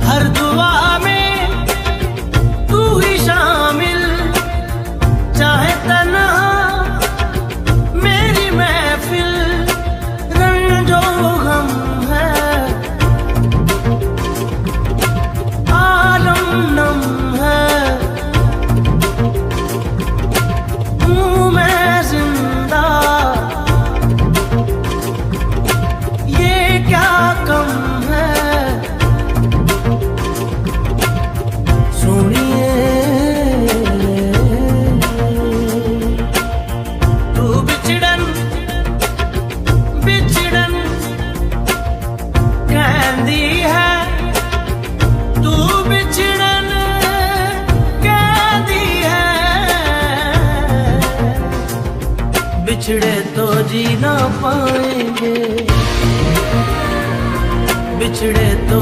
हर दुआ में तू ही शामिल, चाहे तन्हा मेरी महफिल, रंजो गम है आलम नम है, हूँ मैं जिंदा ये क्या कम है। सुनिए तू बिछड़न बिछड़न कहंदी है, तू बिछड़न कहंदी है, बिछड़े तो जी ना पाएंगे, बिछड़े तो